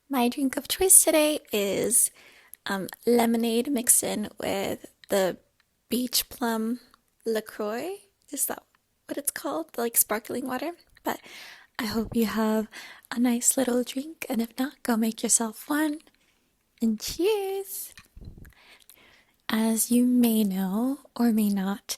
My drink of choice today is lemonade mixed in with the beach plum LaCroix. Is that what it's called? The, like sparkling water? But I hope you have a nice little drink, and if not, go make yourself one. And cheers! As you may know or may not,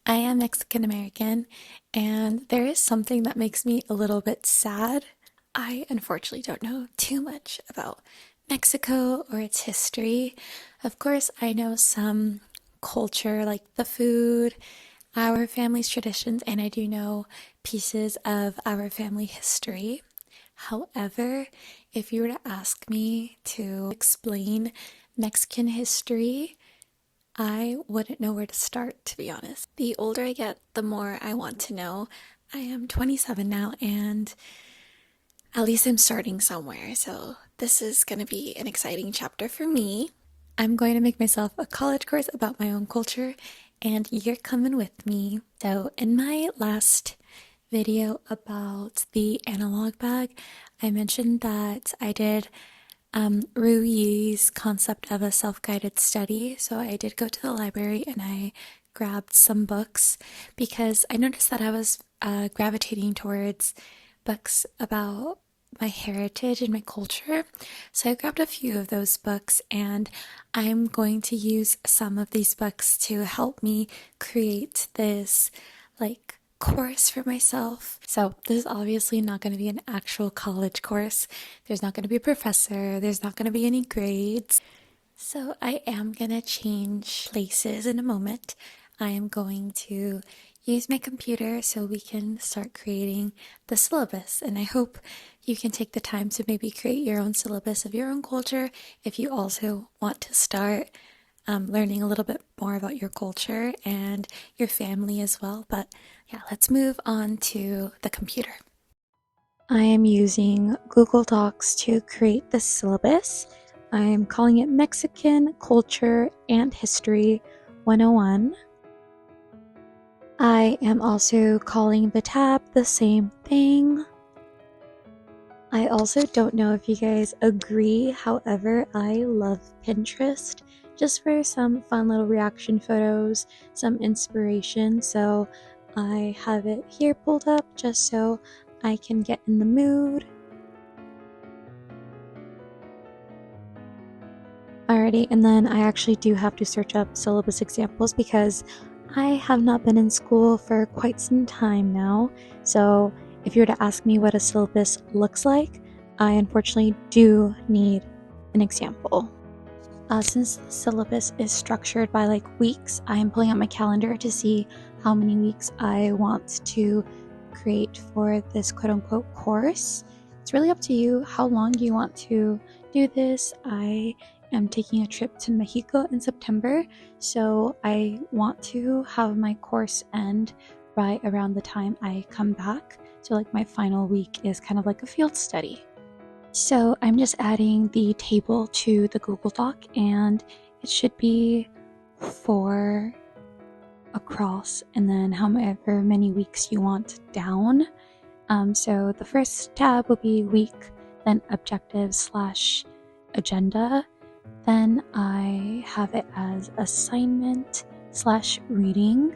I am Mexican American, and there is something that makes me a little bit sad. I unfortunately don't know too much about Mexico or its history. Of course, I know some culture, like the food, our family's traditions, and I do know pieces of our family history. However, if you were to ask me to explain Mexican history, I wouldn't know where to start, to be honest. The older I get, the more I want to know. I am 27 now, and at least I'm starting somewhere, so this is going to be an exciting chapter for me. I'm going to make myself a college course about my own culture, and you're coming with me. So, in my last video about the analog bag, I mentioned that I did Ru Yi's concept of a self-guided study. So I did go to the library and I grabbed some books because I noticed that I was gravitating towards books about my heritage and my culture. So I grabbed a few of those books, and I'm going to use some of these books to help me create this like course for myself. So this is obviously not going to be an actual college course. There's not going to be a professor. There's not going to be any grades. So I am going to change places in a moment. I am going to use my computer so we can start creating the syllabus. And I hope you can take the time to maybe create your own syllabus of your own culture if you also want to start learning a little bit more about your culture and your family as well. But yeah, let's move on to the computer. I am using Google Docs to create the syllabus. I am calling it Mexican Culture and History 101. I am also calling the tab the same thing. I also don't know if you guys agree, however, I love Pinterest just for some fun little reaction photos, some inspiration. So I have it here pulled up just so I can get in the mood. Alrighty, and then I actually do have to search up syllabus examples because I have not been in school for quite some time now. So if you were to ask me what a syllabus looks like, I unfortunately do need an example. Since the syllabus is structured by like weeks, I am pulling out my calendar to see how many weeks I want to create for this quote-unquote course. It's really up to you how long you want to do this. I am taking a trip to Mexico in September, so I want to have my course end right around the time I come back. So like my final week is kind of like a field study. So I'm just adding the table to the Google Doc, and it should be 4 across and then however many weeks you want down. So the first tab will be week, then objective/agenda. Then I have it as assignment/reading,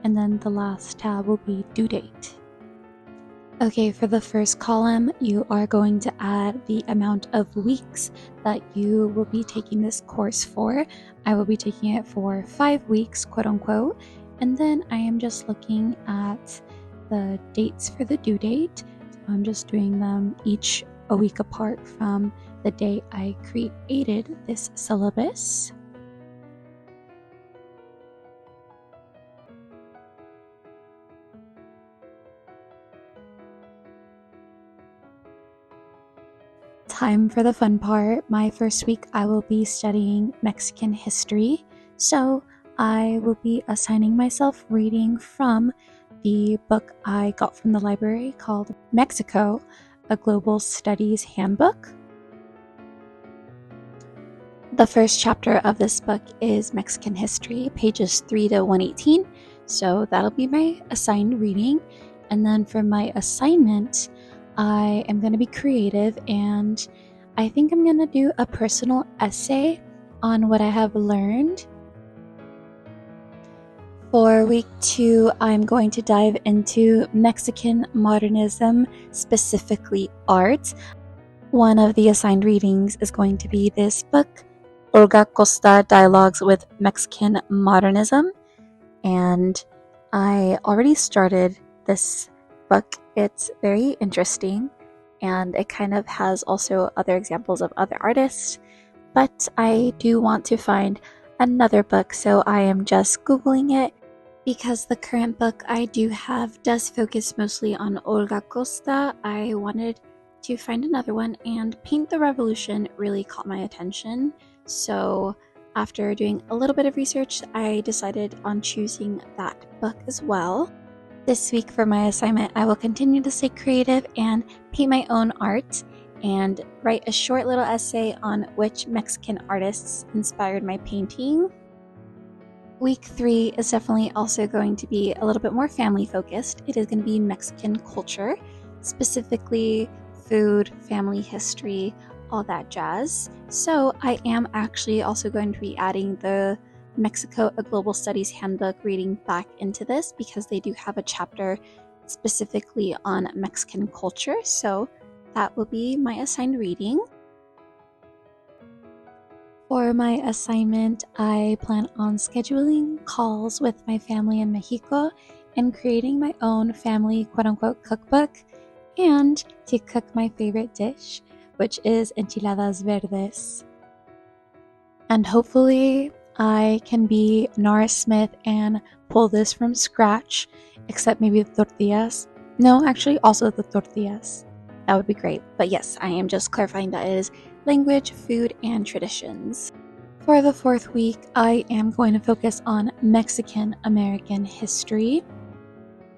and then the last tab will be due date. Okay, for the first column, you are going to add the amount of weeks that you will be taking this course for. I will be taking it for 5 weeks, quote unquote, and then I am just looking at the dates for the due date. So I'm just doing them each a week apart from the day I created this syllabus. Time for the fun part. My first week I will be studying Mexican history, so I will be assigning myself reading from the book I got from the library called Mexico, a Global Studies Handbook. The first chapter of this book is Mexican history, pages 3 to 118, so that'll be my assigned reading. And then for my assignment, I am going to be creative, and I think I'm gonna do a personal essay on what I have learned. For week 2, I'm going to dive into Mexican modernism, specifically art. One of the assigned readings is going to be this book, Olga Costa Dialogues with Mexican Modernism. And I already started this book. It's very interesting, and it kind of has also other examples of other artists. But I do want to find another book, so I am just Googling it because the current book I do have does focus mostly on Olga Costa. I wanted to find another one, and Paint the Revolution really caught my attention. So after doing a little bit of research, I decided on choosing that book as well. This week for my assignment, I will continue to stay creative and paint my own art and write a short little essay on which Mexican artists inspired my painting. Week 3 is definitely also going to be a little bit more family focused. It is going to be Mexican culture, specifically food, family history, all that jazz. So I am actually also going to be adding the Mexico A Global Studies Handbook reading back into this because they do have a chapter specifically on Mexican culture. So that will be my assigned reading. For my assignment, I plan on scheduling calls with my family in Mexico and creating my own family quote-unquote cookbook and to cook my favorite dish, which is enchiladas verdes. And hopefully I can be Nora Smith and pull this from scratch, except maybe the tortillas. No, actually also the tortillas. That would be great. But yes, I am just clarifying that it is language, food, and traditions. For the 4th week, I am going to focus on Mexican American history.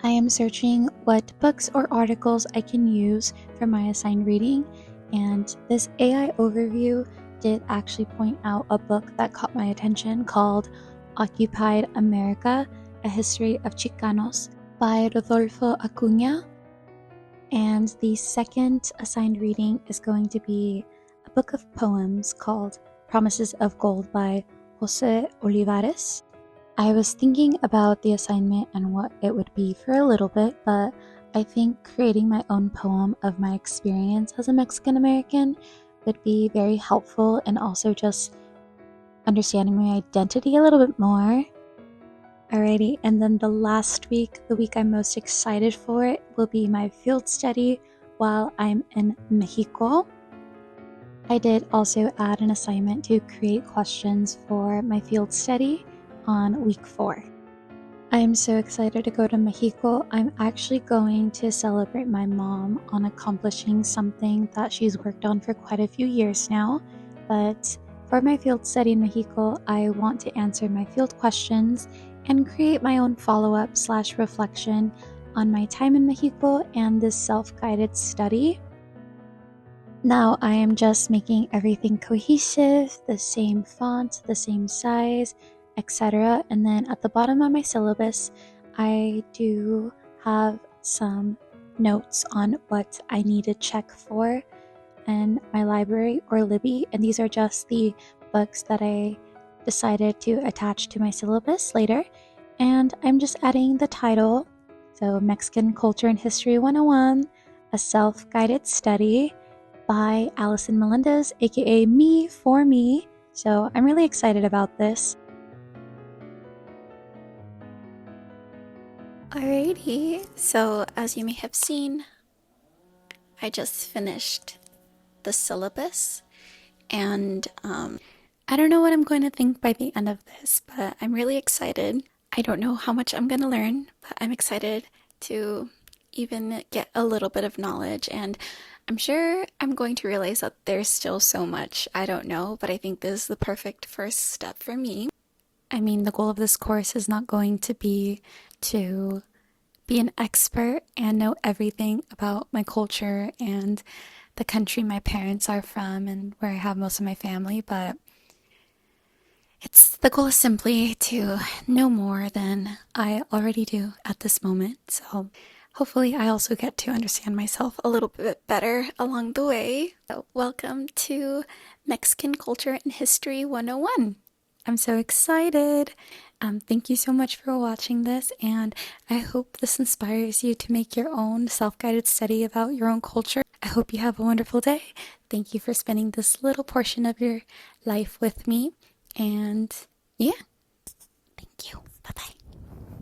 I am searching what books or articles I can use for my assigned reading, and this AI overview did actually point out a book that caught my attention called Occupied America, A History of Chicanos by Rodolfo Acuña. And the second assigned reading is going to be a book of poems called Promises of Gold by Jose Olivares. I was thinking about the assignment and what it would be for a little bit, but I think creating my own poem of my experience as a Mexican American would be very helpful, and also just understanding my identity a little bit more. Alrighty, and then the last week, the week I'm most excited for, will be my field study while I'm in Mexico. I did also add an assignment to create questions for my field study on week 4. I am so excited to go to Mexico. I'm actually going to celebrate my mom on accomplishing something that she's worked on for quite a few years now. But for my field study in Mexico, I want to answer my field questions and create my own follow-up/reflection on my time in Mexico and this self-guided study. Now I am just making everything cohesive, the same font, the same size, etc. And then at the bottom of my syllabus, I do have some notes on what I need to check for in my library or Libby, and these are just the books that I decided to attach to my syllabus later. And I'm just adding the title, so Mexican Culture and History 101, a self-guided study by Allison Melendez, aka Me for Me. So I'm really excited about this. Alrighty, so as you may have seen, I just finished the syllabus, and I don't know what I'm going to think by the end of this, but I'm really excited. I don't know how much I'm going to learn, but I'm excited to even get a little bit of knowledge, and I'm sure I'm going to realize that there's still so much I don't know, but I think this is the perfect first step for me. I mean, the goal of this course is not going to be to be an expert and know everything about my culture and the country my parents are from and where I have most of my family, but the goal is simply to know more than I already do at this moment. So hopefully I also get to understand myself a little bit better along the way. So welcome to Mexican Culture and History 101. I'm so excited. Thank you so much for watching this, and I hope this inspires you to make your own self-guided study about your own culture. I hope you have a wonderful day. Thank you for spending this little portion of your life with me, and yeah, thank you. Bye-bye.